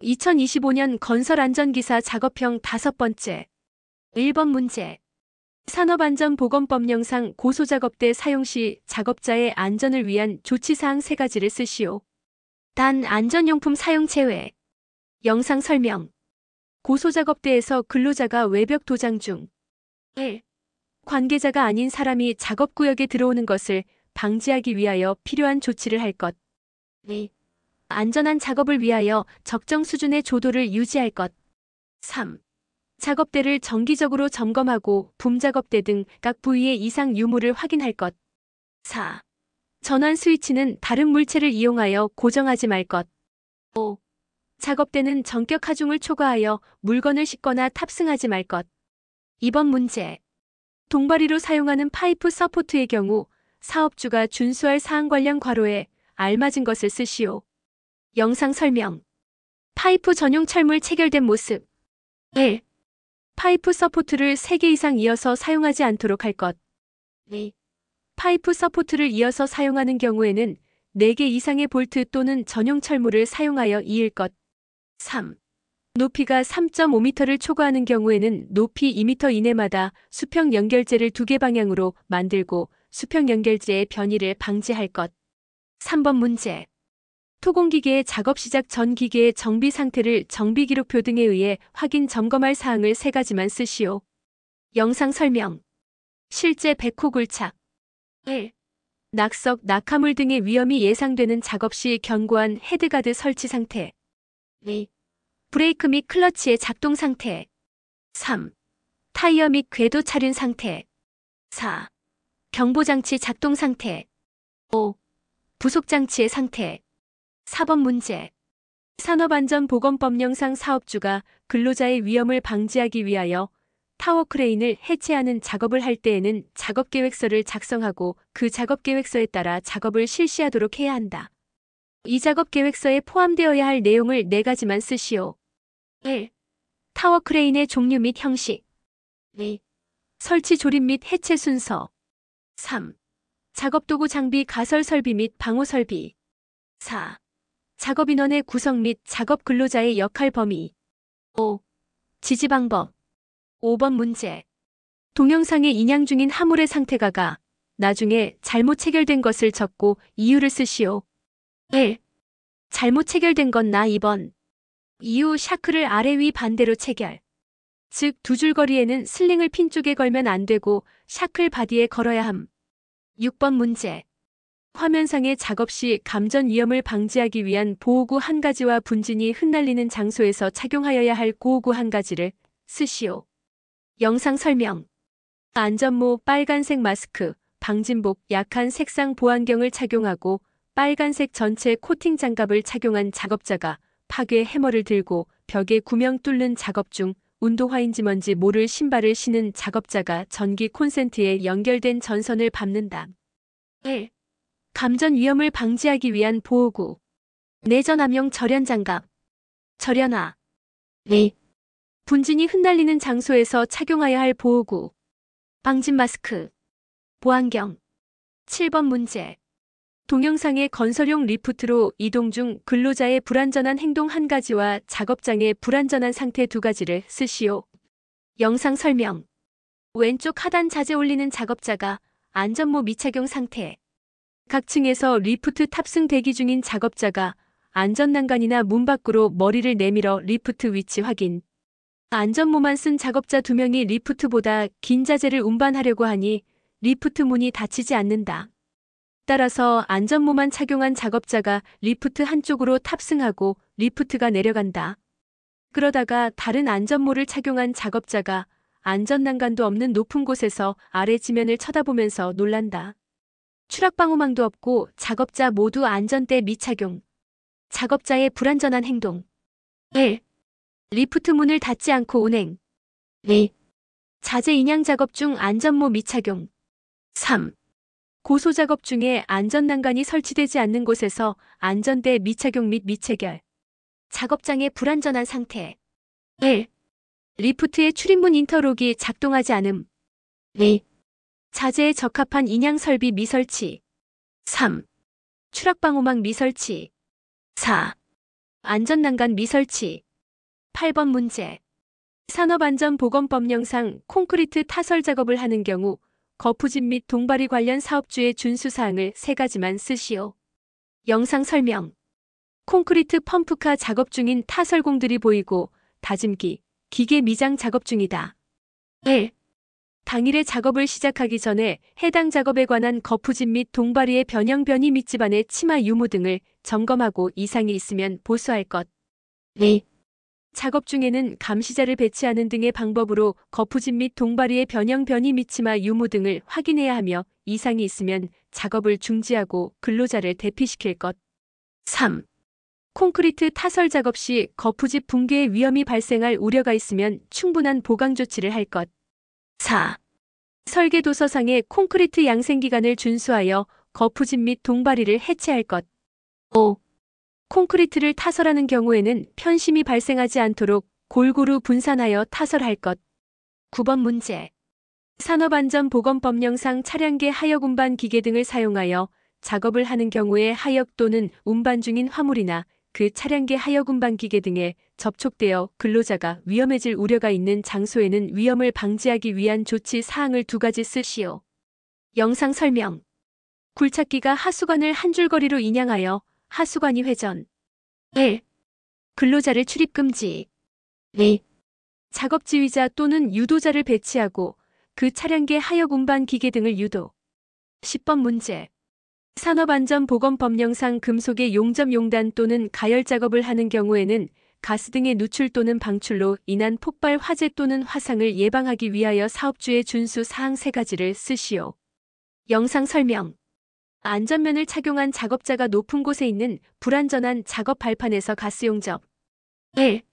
2025년 건설안전기사 작업형 5번째. 1번 문제. 산업안전보건법 영상 고소작업대 사용 시 작업자의 안전을 위한 조치사항 3가지를 쓰시오. 단 안전용품 사용 제외. 영상 설명. 고소작업대에서 근로자가 외벽 도장 중 1. 관계자가 아닌 사람이 작업구역에 들어오는 것을 방지하기 위하여 필요한 조치를 할 것. 2. 안전한 작업을 위하여 적정 수준의 조도를 유지할 것. 3. 작업대를 정기적으로 점검하고 붐작업대 등 각 부위의 이상 유무를 확인할 것. 4. 전환 스위치는 다른 물체를 이용하여 고정하지 말 것. 5. 작업대는 전격 하중을 초과하여 물건을 싣거나 탑승하지 말 것. 2번 문제. 동바리로 사용하는 파이프 서포트의 경우 사업주가 준수할 사항 관련 괄호에 알맞은 것을 쓰시오. 영상 설명. 파이프 전용 철물 체결된 모습. 1. 파이프 서포트를 3개 이상 이어서 사용하지 않도록 할 것. 2. 파이프 서포트를 이어서 사용하는 경우에는 4개 이상의 볼트 또는 전용 철물을 사용하여 이을 것. 3. 높이가 3.5m를 초과하는 경우에는 높이 2m 이내마다 수평 연결재를 2개 방향으로 만들고 수평 연결재의 변이를 방지할 것. 3번 문제. 토공기계의 작업 시작 전 기계의 정비 상태를 정비기록표 등에 의해 확인 점검할 사항을 3가지만 쓰시오. 영상 설명. 실제 백호 굴착. 1. 낙석, 낙하물 등의 위험이 예상되는 작업 시 견고한 헤드가드 설치 상태. 2. 브레이크 및 클러치의 작동 상태. 3. 타이어 및 궤도 차륜 상태. 4. 경보장치 작동 상태. 5. 부속장치의 상태. 4번 문제. 산업안전보건법령상 사업주가 근로자의 위험을 방지하기 위하여 타워 크레인을 해체하는 작업을 할 때에는 작업계획서를 작성하고 그 작업계획서에 따라 작업을 실시하도록 해야 한다. 이 작업계획서에 포함되어야 할 내용을 4가지만 쓰시오. 1. 타워 크레인의 종류 및 형식. 2. 설치 조립 및 해체 순서. 3. 작업도구 장비 가설 설비 및 방호 설비. 4. 작업인원의 구성 및 작업 근로자의 역할 범위. 5. 지지 방법. 5번 문제. 동영상에 인양 중인 화물의 상태가 나중에 잘못 체결된 것을 적고 이유를 쓰시오. 1. 잘못 체결된 건 나 2번. 이후 샤크를 아래 위 반대로 체결. 즉 두 줄 거리에는 슬링을 핀 쪽에 걸면 안 되고 샤클 바디에 걸어야 함. 6번 문제. 화면상의 작업 시 감전 위험을 방지하기 위한 보호구 1가지와 분진이 흩날리는 장소에서 착용하여야 할 보호구 1가지를 쓰시오. 영상 설명. 안전모 빨간색 마스크, 방진복 약한 색상 보안경을 착용하고 빨간색 전체 코팅 장갑을 착용한 작업자가 파괴 해머를 들고 벽에 구멍 뚫는 작업 중 운동화인지 뭔지 모를 신발을 신은 작업자가 전기 콘센트에 연결된 전선을 밟는다. 1. 감전 위험을 방지하기 위한 보호구. 내전압용 절연장갑. 절연화. 2. 분진이 흩날리는 장소에서 착용해야 할 보호구. 방진 마스크. 보안경. 7번 문제. 동영상의 건설용 리프트로 이동 중 근로자의 불안전한 행동 1가지와 작업장의 불안전한 상태 2가지를 쓰시오. 영상 설명. 왼쪽 하단 자재 올리는 작업자가 안전모 미착용 상태. 각 층에서 리프트 탑승 대기 중인 작업자가 안전난간이나 문 밖으로 머리를 내밀어 리프트 위치 확인. 안전모만 쓴 작업자 2명이 리프트보다 긴 자재를 운반하려고 하니 리프트 문이 닫히지 않는다. 따라서 안전모만 착용한 작업자가 리프트 한쪽으로 탑승하고 리프트가 내려간다. 그러다가 다른 안전모를 착용한 작업자가 안전난간도 없는 높은 곳에서 아래 지면을 쳐다보면서 놀란다. 추락방호망도 없고 작업자 모두 안전대 미착용. 작업자의 불안전한 행동. 1. 리프트 문을 닫지 않고 운행. 2. 자재 인양 작업 중 안전모 미착용. 3. 고소작업 중에 안전난간이 설치되지 않는 곳에서 안전대 미착용 및 미체결. 작업장의 불안전한 상태. 1. 리프트의 출입문 인터록이 작동하지 않음. 2. 자재에 적합한 인양 설비 미설치. 3. 추락방호망 미설치. 4. 안전난간 미설치. 8번 문제. 산업안전보건법령상 콘크리트 타설 작업을 하는 경우 거푸집 및 동바리 관련 사업주의 준수사항을 3가지만 쓰시오. 영상 설명. 콘크리트 펌프카 작업 중인 타설공들이 보이고 다짐기, 기계 미장 작업 중이다. 1. 당일에 작업을 시작하기 전에 해당 작업에 관한 거푸집 및 동바리의 변형 변이 및 집안의 치마 유무 등을 점검하고 이상이 있으면 보수할 것. 2. 작업 중에는 감시자를 배치하는 등의 방법으로 거푸집 및 동바리의 변형 변이 및 치마 유무 등을 확인해야 하며 이상이 있으면 작업을 중지하고 근로자를 대피시킬 것. 3. 콘크리트 타설 작업 시 거푸집 붕괴의 위험이 발생할 우려가 있으면 충분한 보강 조치를 할 것. 4. 설계 도서상의 콘크리트 양생기간을 준수하여 거푸집 및 동바리를 해체할 것. 5. 콘크리트를 타설하는 경우에는 편심이 발생하지 않도록 골고루 분산하여 타설할 것. 9번 문제. 산업안전보건법령상 차량계 하역 운반 기계 등을 사용하여 작업을 하는 경우에 하역 또는 운반 중인 화물이나 그 차량계 하역 운반 기계 등에 접촉되어 근로자가 위험해질 우려가 있는 장소에는 위험을 방지하기 위한 조치 사항을 2가지 쓰시오. 영상 설명. 굴착기가 하수관을 한 줄거리로 인양하여 하수관이 회전. 1. 근로자를 출입 금지. 2. 작업 지휘자 또는 유도자를 배치하고 그 차량계 하역 운반 기계 등을 유도. 10번 문제. 산업안전보건법령상 금속의 용접 용단 또는 가열 작업을 하는 경우에는 가스 등의 누출 또는 방출로 인한 폭발 화재 또는 화상을 예방하기 위하여 사업주의 준수 사항 3가지를 쓰시오. 영상 설명. 안전면을 착용한 작업자가 높은 곳에 있는 불안전한 작업 발판에서 가스 용접. 1.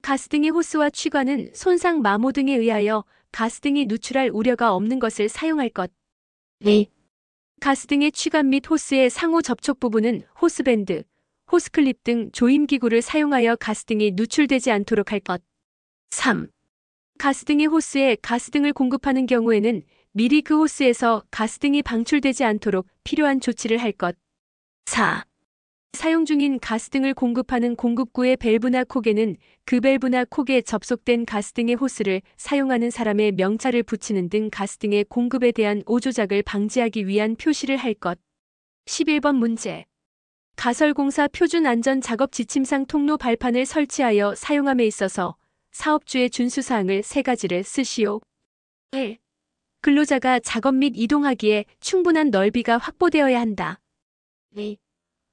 가스 등의 호스와 취관은 손상 마모 등에 의하여 가스 등이 누출할 우려가 없는 것을 사용할 것. 2. 가스 등의 취관 및 호스의 상호 접촉 부분은 호스밴드, 호스클립 등 조임기구를 사용하여 가스 등이 누출되지 않도록 할 것. 3. 가스 등의 호스에 가스 등을 공급하는 경우에는 미리 그 호스에서 가스 등이 방출되지 않도록 필요한 조치를 할 것. 4. 사용 중인 가스 등을 공급하는 공급구의 밸브나 콕에는 그 밸브나 콕에 접속된 가스 등의 호스를 사용하는 사람의 명찰을 붙이는 등 가스 등의 공급에 대한 오조작을 방지하기 위한 표시를 할 것. 11번 문제. 가설공사 표준안전작업지침상 통로 발판을 설치하여 사용함에 있어서 사업주의 준수사항을 3가지를 쓰시오. 1. 근로자가 작업 및 이동하기에 충분한 넓이가 확보되어야 한다. 2.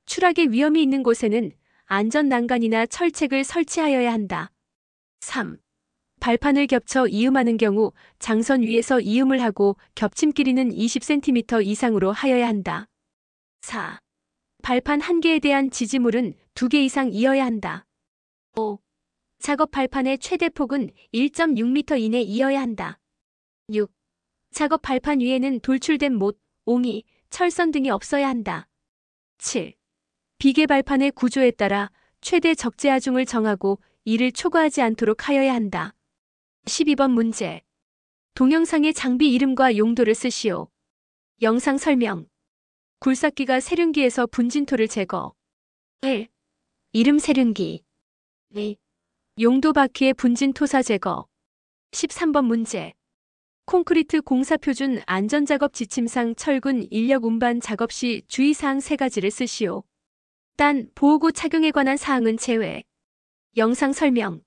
추락의 위험이 있는 곳에는 안전난간이나 철책을 설치하여야 한다. 3. 발판을 겹쳐 이음하는 경우 장선 위에서 이음을 하고 겹침 길이는 20cm 이상으로 하여야 한다. 4. 발판 1개에 대한 지지물은 2개 이상 이어야 한다. 5. 작업 발판의 최대 폭은 1.6m 이내 이어야 한다. 6. 작업 발판 위에는 돌출된 못, 옹이, 철선 등이 없어야 한다. 7. 비계 발판의 구조에 따라 최대 적재 하중을 정하고 이를 초과하지 않도록 하여야 한다. 12번 문제. 동영상의 장비 이름과 용도를 쓰시오. 영상 설명. 굴삭기가 세륜기에서 분진토를 제거. 1. 이름 세륜기. 2. 용도 바퀴의 분진토사 제거. 13번 문제. 콘크리트 공사표준 안전작업 지침상 철근 인력 운반 작업 시 주의사항 3가지를 쓰시오. 단, 보호구 착용에 관한 사항은 제외. 영상 설명.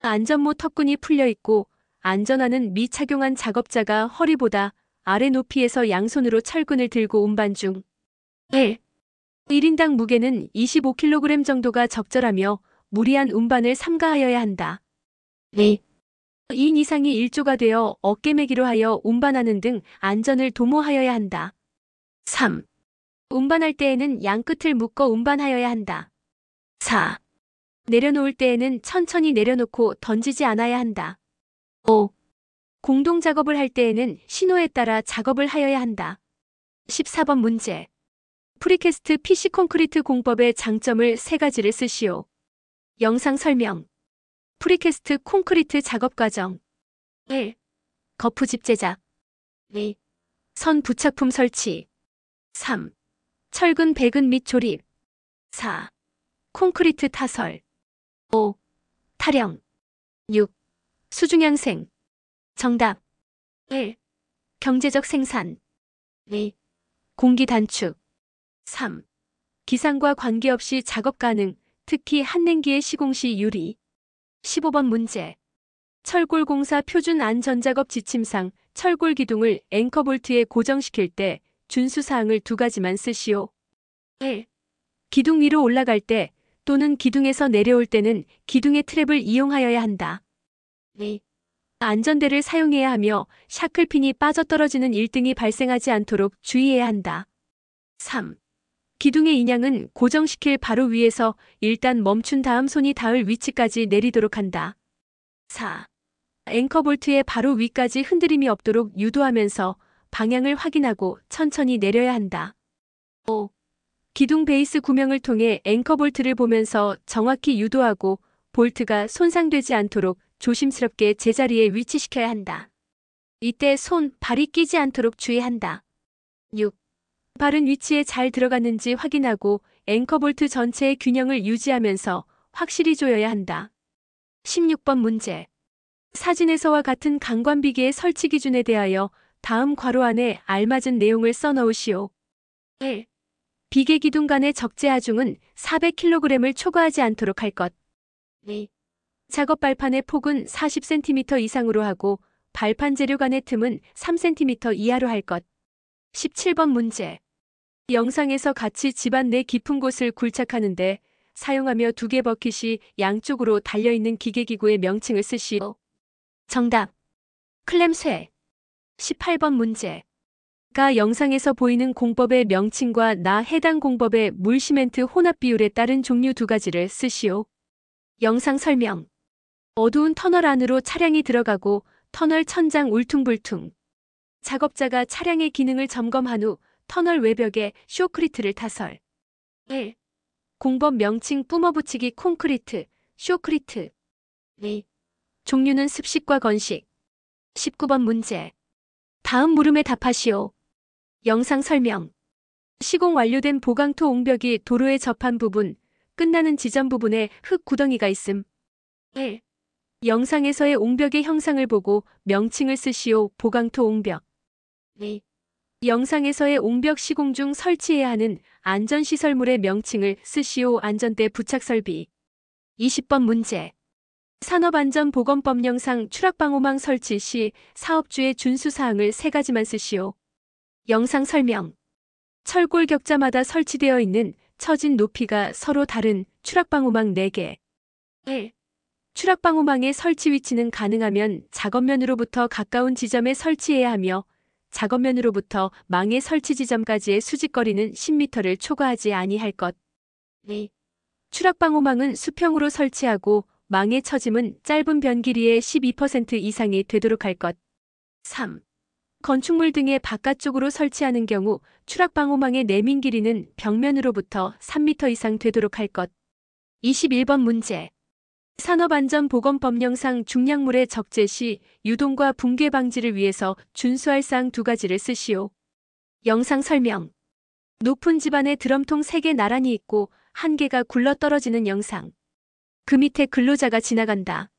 안전모 턱끈이 풀려있고 안전화는 미착용한 작업자가 허리보다 아래 높이에서 양손으로 철근을 들고 운반 중. 1. 1인당 무게는 25kg 정도가 적절하며 무리한 운반을 삼가하여야 한다. 2. 2인 이상이 일조가 되어 어깨매기로 하여 운반하는 등 안전을 도모하여야 한다. 3. 운반할 때에는 양끝을 묶어 운반하여야 한다. 4. 내려놓을 때에는 천천히 내려놓고 던지지 않아야 한다. 5. 공동작업을 할 때에는 신호에 따라 작업을 하여야 한다. 14번 문제. 프리캐스트 PC 콘크리트 공법의 장점을 3가지를 쓰시오. 영상 설명. 프리캐스트 콘크리트 작업 과정. 1. 거푸집 제작. 2. 선 부착품 설치. 3. 철근 배근 및 조립. 4. 콘크리트 타설. 5. 타령. 6. 수중양생. 정답. 1. 경제적 생산. 2. 공기 단축. 3. 기상과 관계없이 작업 가능, 특히 한냉기의 시공 시 유리. 15번 문제. 철골공사 표준 안전작업 지침상 철골 기둥을 앵커볼트에 고정시킬 때 준수사항을 두 가지만 쓰시오. 1. 기둥 위로 올라갈 때 또는 기둥에서 내려올 때는 기둥의 트랩을 이용하여야 한다. 2. 안전대를 사용해야 하며 샤클핀이 빠져떨어지는 일등이 발생하지 않도록 주의해야 한다. 3. 기둥의 인양은 고정시킬 바로 위에서 일단 멈춘 다음 손이 닿을 위치까지 내리도록 한다. 4. 앵커볼트의 바로 위까지 흔들림이 없도록 유도하면서 방향을 확인하고 천천히 내려야 한다. 5. 기둥 베이스 구명을 통해 앵커볼트를 보면서 정확히 유도하고 볼트가 손상되지 않도록 조심스럽게 제자리에 위치시켜야 한다. 이때 손, 발이 끼지 않도록 주의한다. 6. 발은 위치에 잘 들어갔는지 확인하고 앵커볼트 전체의 균형을 유지하면서 확실히 조여야 한다. 16번 문제. 사진에서와 같은 강관비계의 설치 기준에 대하여 다음 괄호 안에 알맞은 내용을 써넣으시오. 1. 비계 기둥 간의 적재 하중은 400kg을 초과하지 않도록 할 것. 2. 작업 발판의 폭은 40cm 이상으로 하고 발판 재료 간의 틈은 3cm 이하로 할 것. 17번 문제. 영상에서 같이 집안 내 깊은 곳을 굴착하는데 사용하며 두 개 버킷이 양쪽으로 달려있는 기계기구의 명칭을 쓰시오. 정답. 클램쇠. 18번 문제. 가 영상에서 보이는 공법의 명칭과 나 해당 공법의 물시멘트 혼합 비율에 따른 종류 두 가지를 쓰시오. 영상 설명. 어두운 터널 안으로 차량이 들어가고 터널 천장 울퉁불퉁. 작업자가 차량의 기능을 점검한 후 터널 외벽에 쇼크리트를 타설. 1. 공법 명칭 뿜어붙이기 콘크리트, 쇼크리트. 2. 종류는 습식과 건식. 19번 문제. 다음 물음에 답하시오. 영상 설명. 시공 완료된 보강토 옹벽이 도로에 접한 부분, 끝나는 지점 부분에 흙 구덩이가 있음. 1. 영상에서의 옹벽의 형상을 보고 명칭을 쓰시오. 보강토 옹벽. 2. 영상에서의 옹벽 시공 중 설치해야 하는 안전시설물의 명칭을 쓰시오. 안전대 부착 설비. 20번 문제. 산업안전보건법 영상 추락방호망 설치 시 사업주의 준수사항을 세 가지만 쓰시오. 영상 설명. 철골 격자마다 설치되어 있는 처진 높이가 서로 다른 추락방호망 4개. 1. 추락방호망의 설치 위치는 가능하면 작업면으로부터 가까운 지점에 설치해야 하며 작업면으로부터 망의 설치 지점까지의 수직거리는 10m를 초과하지 아니할 것. 2. 추락방호망은 수평으로 설치하고 망의 처짐은 짧은 변 길이의 12% 이상이 되도록 할 것. 3. 건축물 등의 바깥쪽으로 설치하는 경우 추락방호망의 내민 길이는 벽면으로부터 3m 이상 되도록 할 것. 21번 문제. 산업안전보건법령상 중량물의 적재 시 유동과 붕괴 방지를 위해서 준수할 사항 두 가지를 쓰시오. 영상 설명. 높은 집안에 드럼통 3개 나란히 있고 1개가 굴러떨어지는 영상. 그 밑에 근로자가 지나간다.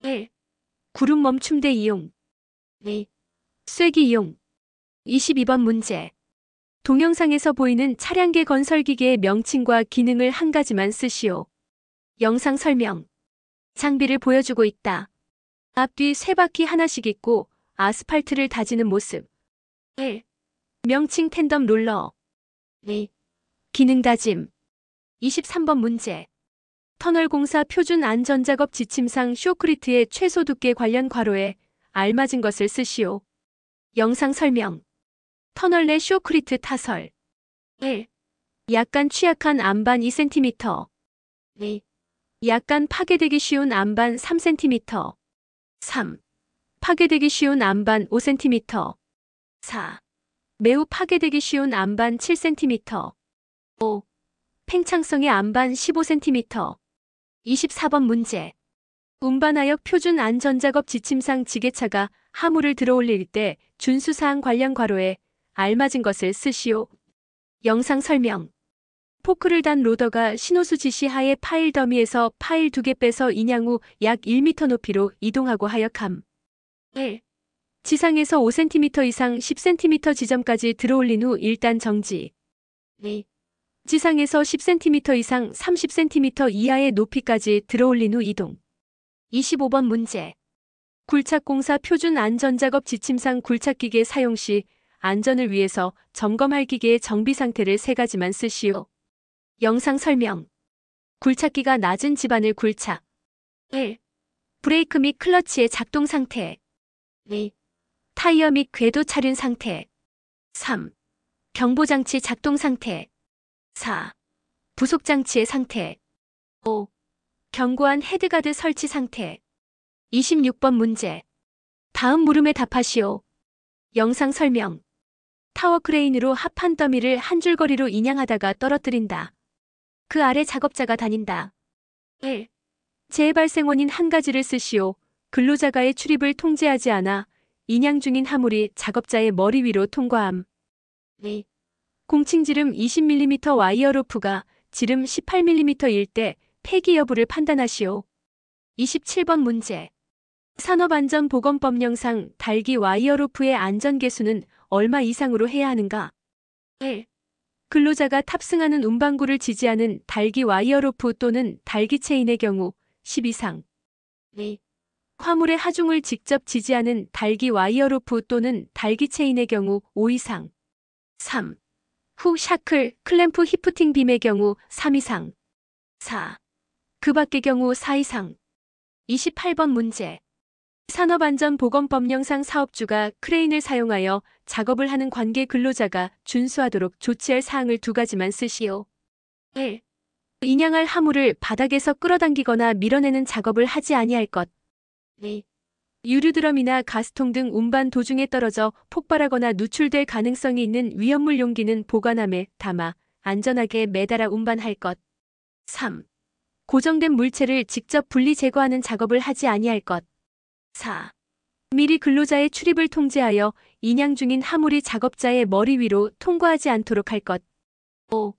1. 구름 멈춤대 이용. 2. 쐐기 이용. 22번 문제. 동영상에서 보이는 차량계 건설기계의 명칭과 기능을 한 가지만 쓰시오. 영상 설명. 장비를 보여주고 있다. 앞뒤 세 바퀴 하나씩 있고 아스팔트를 다지는 모습. 1. 명칭 텐덤 롤러. 2. 기능 다짐. 23번 문제. 터널 공사 표준 안전작업 지침상 쇼크리트의 최소 두께 관련 괄호에 알맞은 것을 쓰시오. 영상 설명. 터널 내 쇼크리트 타설. 1. 약간 취약한 안반 2cm. 2. 약간 파괴되기 쉬운 안반 3cm. 3. 파괴되기 쉬운 안반 5cm. 4. 매우 파괴되기 쉬운 안반 7cm. 5. 팽창성의 안반 15cm. 24번 문제. 운반하역 표준 안전작업 지침상 지게차가 하물을 들어올릴 때 준수사항 관련 괄호에 알맞은 것을 쓰시오. 영상 설명. 포크를 단 로더가 신호수 지시 하에 파일 더미에서 파일 2개 빼서 인양 후 약 1m 높이로 이동하고 하역함. 1. 지상에서 5cm 이상 10cm 지점까지 들어올린 후 일단 정지. 2. 지상에서 10cm 이상 30cm 이하의 높이까지 들어올린 후 이동. 25번 문제. 굴착공사 표준 안전작업 지침상 굴착기계 사용 시 안전을 위해서 점검할 기계의 정비 상태를 3가지만 쓰시오. 영상 설명. 굴착기가 낮은 지반을 굴착. 1. 브레이크 및 클러치의 작동 상태. 2. 타이어 및 궤도 차륜 상태. 3. 경보장치 작동 상태. 4. 부속장치의 상태. 5. 견고한 헤드가드 설치 상태. 26번 문제. 다음 물음에 답하시오. 영상 설명. 타워 크레인으로 합판 더미를 한 줄 거리로 인양하다가 떨어뜨린다. 그 아래 작업자가 다닌다. 1. 재발생 원인 한 가지를 쓰시오. 근로자가의 출입을 통제하지 않아 인양 중인 화물이 작업자의 머리 위로 통과함. 2. 공칭지름 20mm 와이어 로프가 지름 18mm일 때 폐기 여부를 판단하시오. 27번 문제. 산업안전보건법령상 달기 와이어 로프의 안전계수는 얼마 이상으로 해야 하는가? 1. 근로자가 탑승하는 운반구를 지지하는 달기 와이어 로프 또는 달기 체인의 경우 10 이상. 2. 화물의 하중을 직접 지지하는 달기 와이어 로프 또는 달기 체인의 경우 5 이상. 3. 후 샤클, 클램프 히프팅 빔의 경우 3 이상. 4. 그 밖의 경우 4 이상. 28번 문제. 산업안전보건법령상 사업주가 크레인을 사용하여 작업을 하는 관계 근로자가 준수하도록 조치할 사항을 2가지만 쓰시오. 1. 인양할 화물을 바닥에서 끌어당기거나 밀어내는 작업을 하지 아니할 것. 2. 유류드럼이나 가스통 등 운반 도중에 떨어져 폭발하거나 누출될 가능성이 있는 위험물 용기는 보관함에 담아 안전하게 매달아 운반할 것. 3. 고정된 물체를 직접 분리 제거하는 작업을 하지 아니할 것. 4. 미리 근로자의 출입을 통제하여 인양 중인 화물이 작업자의 머리 위로 통과하지 않도록 할 것. 5.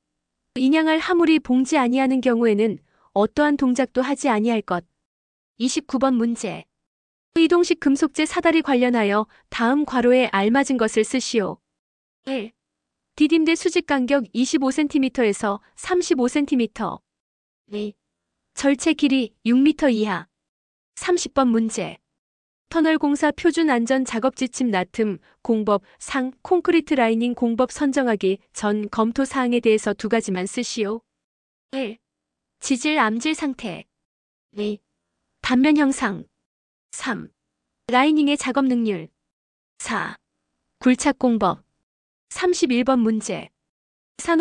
인양할 화물이 봉지 아니하는 경우에는 어떠한 동작도 하지 아니할 것. 29번 문제. 이동식 금속재 사다리 관련하여 다음 괄호에 알맞은 것을 쓰시오. 1. 디딤대 수직 간격 25cm에서 35cm. 2. 절체 길이 6m 이하. 30번 문제. 터널 공사 표준 안전 작업 지침 나툼 공법 상 콘크리트 라이닝 공법 선정하기 전 검토 사항에 대해서 2가지만 쓰시오. 1. 지질 암질 상태. 2. 단면 형상. 3. 라이닝의 작업 능률. 4. 굴착 공법. 31번 문제.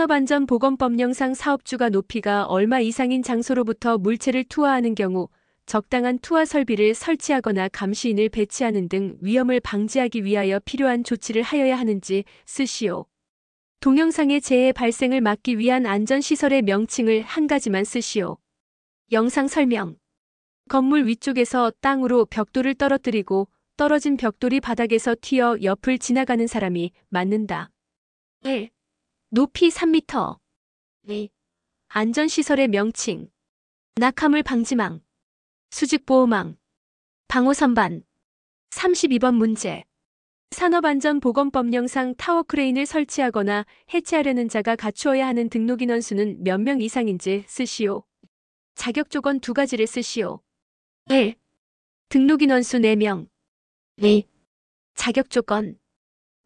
산업안전보건법령상 사업주가 높이가 얼마 이상인 장소로부터 물체를 투하하는 경우 적당한 투하 설비를 설치하거나 감시인을 배치하는 등 위험을 방지하기 위하여 필요한 조치를 하여야 하는지 쓰시오. 동영상의 재해 발생을 막기 위한 안전시설의 명칭을 1가지만 쓰시오. 영상 설명. 건물 위쪽에서 땅으로 벽돌을 떨어뜨리고 떨어진 벽돌이 바닥에서 튀어 옆을 지나가는 사람이 맞는다. 1. 높이 3m. 2. 안전시설의 명칭. 낙하물 방지망. 수직보호망. 방호선반. 32번 문제. 산업안전보건법령상 타워 크레인을 설치하거나 해체하려는 자가 갖추어야 하는 등록인원수는 몇 명 이상인지 쓰시오. 자격 조건 2가지를 쓰시오. 1. 등록인원수 4명. 2. 자격 조건.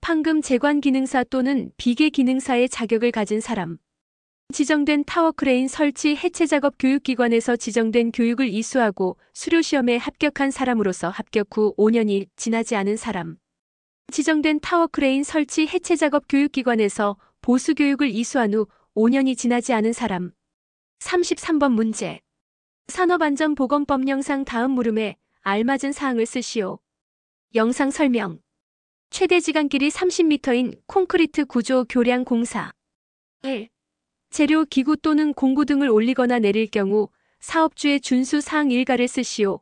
판금 재관 기능사 또는 비계 기능사의 자격을 가진 사람. 지정된 타워 크레인 설치 해체 작업 교육기관에서 지정된 교육을 이수하고 수료시험에 합격한 사람으로서 합격 후 5년이 지나지 않은 사람. 지정된 타워 크레인 설치 해체 작업 교육기관에서 보수 교육을 이수한 후 5년이 지나지 않은 사람. 33번 문제. 산업안전보건법령상 다음 물음에 알맞은 사항을 쓰시오. 영상 설명. 최대 지간길이 30m인 콘크리트 구조 교량 공사. 1. 재료, 기구 또는 공구 등을 올리거나 내릴 경우 사업주의 준수 사항 일가를 쓰시오.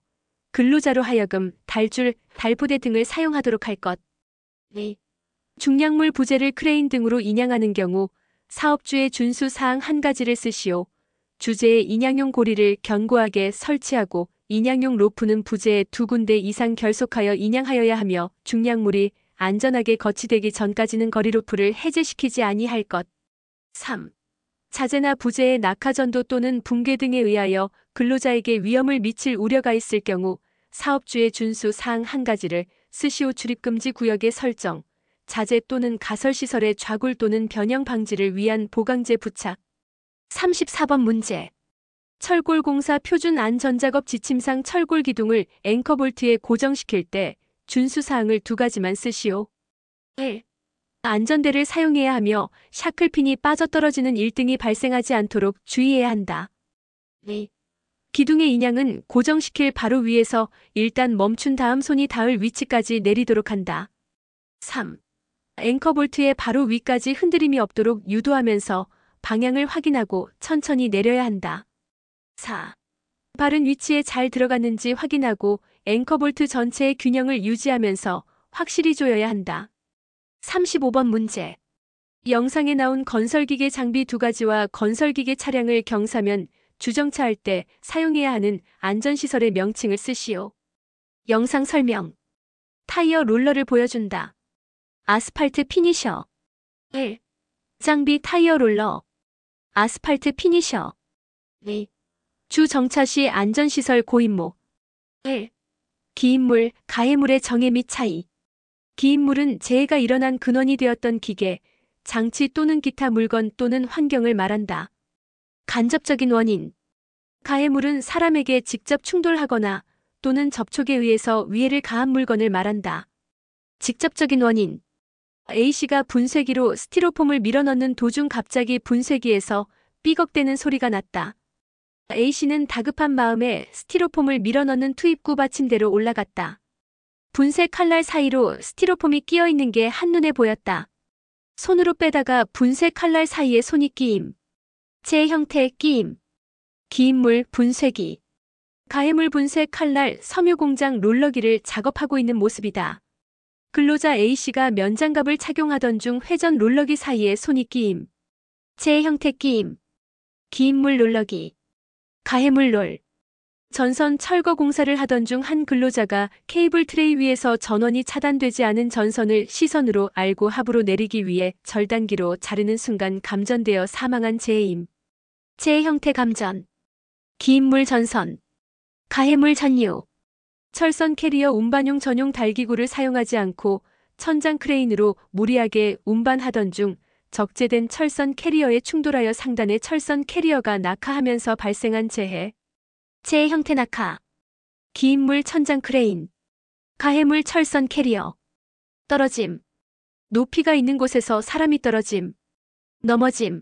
근로자로 하여금 달줄, 달부대 등을 사용하도록 할 것. 2. 중량물 부재를 크레인 등으로 인양하는 경우 사업주의 준수 사항 한 가지를 쓰시오. 주제에 인양용 고리를 견고하게 설치하고 인양용 로프는 부재에 2군데 이상 결속하여 인양하여야 하며 중량물이 안전하게 거치되기 전까지는 거리 로프를 해제시키지 아니할 것. 3. 자재나 부재의 낙하전도 또는 붕괴 등에 의하여 근로자에게 위험을 미칠 우려가 있을 경우 사업주의 준수 사항 한 가지를 쓰시오. 출입금지 구역의 설정, 자재 또는 가설시설의 좌굴 또는 변형 방지를 위한 보강재 부착. 34번 문제. 철골공사 표준 안전작업 지침상 철골 기둥을 앵커볼트에 고정시킬 때 준수사항을 2가지만 쓰시오. 1. 안전대를 사용해야 하며 샤클핀이 빠져떨어지는 일등이 발생하지 않도록 주의해야 한다. 2. 기둥의 인양은 고정시킬 바로 위에서 일단 멈춘 다음 손이 닿을 위치까지 내리도록 한다. 3. 앵커볼트의 바로 위까지 흔들림이 없도록 유도하면서 방향을 확인하고 천천히 내려야 한다. 4. 바른 위치에 잘 들어갔는지 확인하고 앵커볼트 전체의 균형을 유지하면서 확실히 조여야 한다. 35번 문제. 영상에 나온 건설기계 장비 2가지와 건설기계 차량을 경사면 주정차할 때 사용해야 하는 안전시설의 명칭을 쓰시오. 영상 설명. 타이어 롤러를 보여준다. 아스팔트 피니셔. 1. 장비 타이어 롤러. 아스팔트 피니셔. 2. 주정차 시 안전시설 고임목. 1. 기인물, 가해물의 정해 및 차이. 기인물은 재해가 일어난 근원이 되었던 기계, 장치 또는 기타 물건 또는 환경을 말한다. 간접적인 원인. 가해물은 사람에게 직접 충돌하거나 또는 접촉에 의해서 위해를 가한 물건을 말한다. 직접적인 원인. A씨가 분쇄기로 스티로폼을 밀어넣는 도중 갑자기 분쇄기에서 삐걱대는 소리가 났다. A씨는 다급한 마음에 스티로폼을 밀어넣는 투입구 받침대로 올라갔다. 분쇄 칼날 사이로 스티로폼이 끼어 있는 게 한눈에 보였다. 손으로 빼다가 분쇄 칼날 사이에 손이 끼임. 제 형태의 끼임. 기인물 분쇄기. 가해물 분쇄 칼날 섬유공장 롤러기를 작업하고 있는 모습이다. 근로자 A씨가 면장갑을 착용하던 중 회전 롤러기 사이에 손이 끼임. 제 형태 끼임. 기인물 롤러기. 가해물 롤. 전선 철거 공사를 하던 중 한 근로자가 케이블 트레이 위에서 전원이 차단되지 않은 전선을 시선으로 알고 하부로 내리기 위해 절단기로 자르는 순간 감전되어 사망한 재해임. 재해 형태 감전. 기인물 전선. 가해물 전류. 철선 캐리어 운반용 전용 달기구를 사용하지 않고 천장 크레인으로 무리하게 운반하던 중 적재된 철선 캐리어에 충돌하여 상단의 철선 캐리어가 낙하하면서 발생한 재해. 재해 형태 낙하. 기인물 천장 크레인. 가해물 철선 캐리어. 떨어짐. 높이가 있는 곳에서 사람이 떨어짐. 넘어짐.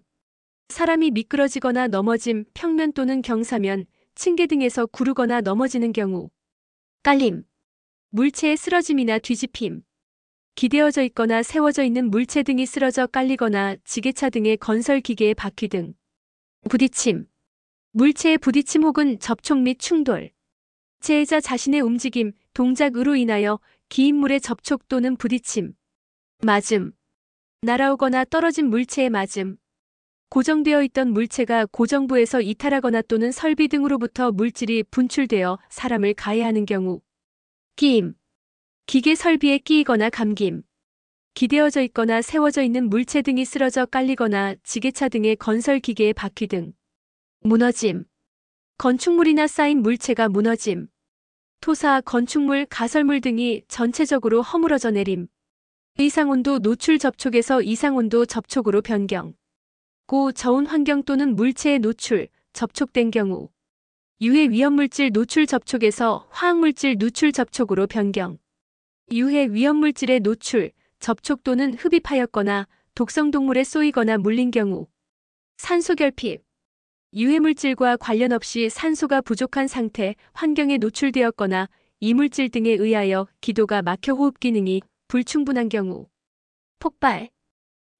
사람이 미끄러지거나 넘어짐, 평면 또는 경사면, 층계 등에서 구르거나 넘어지는 경우. 깔림. 물체의 쓰러짐이나 뒤집힘. 기대어져 있거나 세워져 있는 물체 등이 쓰러져 깔리거나 지게차 등의 건설 기계의 바퀴 등. 부딪힘. 물체의 부딪힘 혹은 접촉 및 충돌. 재해자 자신의 움직임, 동작으로 인하여 기인물의 접촉 또는 부딪힘. 맞음. 날아오거나 떨어진 물체의 맞음. 고정되어 있던 물체가 고정부에서 이탈하거나 또는 설비 등으로부터 물질이 분출되어 사람을 가해하는 경우. 끼임. 기계 설비에 끼이거나 감김. 기대어져 있거나 세워져 있는 물체 등이 쓰러져 깔리거나 지게차 등의 건설 기계의 바퀴 등. 무너짐. 건축물이나 쌓인 물체가 무너짐. 토사, 건축물, 가설물 등이 전체적으로 허물어져 내림. 이상온도 노출 접촉에서 이상온도 접촉으로 변경. 고 저온 환경 또는 물체의 노출, 접촉된 경우. 유해 위험물질 노출 접촉에서 화학물질 누출 접촉으로 변경. 유해 위험물질의 노출, 접촉 또는 흡입하였거나 독성동물에 쏘이거나 물린 경우. 산소 결핍. 유해물질과 관련 없이 산소가 부족한 상태, 환경에 노출되었거나 이물질 등에 의하여 기도가 막혀 호흡 기능이 불충분한 경우. 폭발.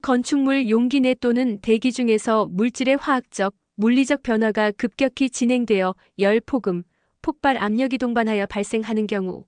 건축물 용기 내 또는 대기 중에서 물질의 화학적, 물리적 변화가 급격히 진행되어 열 폭음, 폭발 압력이 동반하여 발생하는 경우.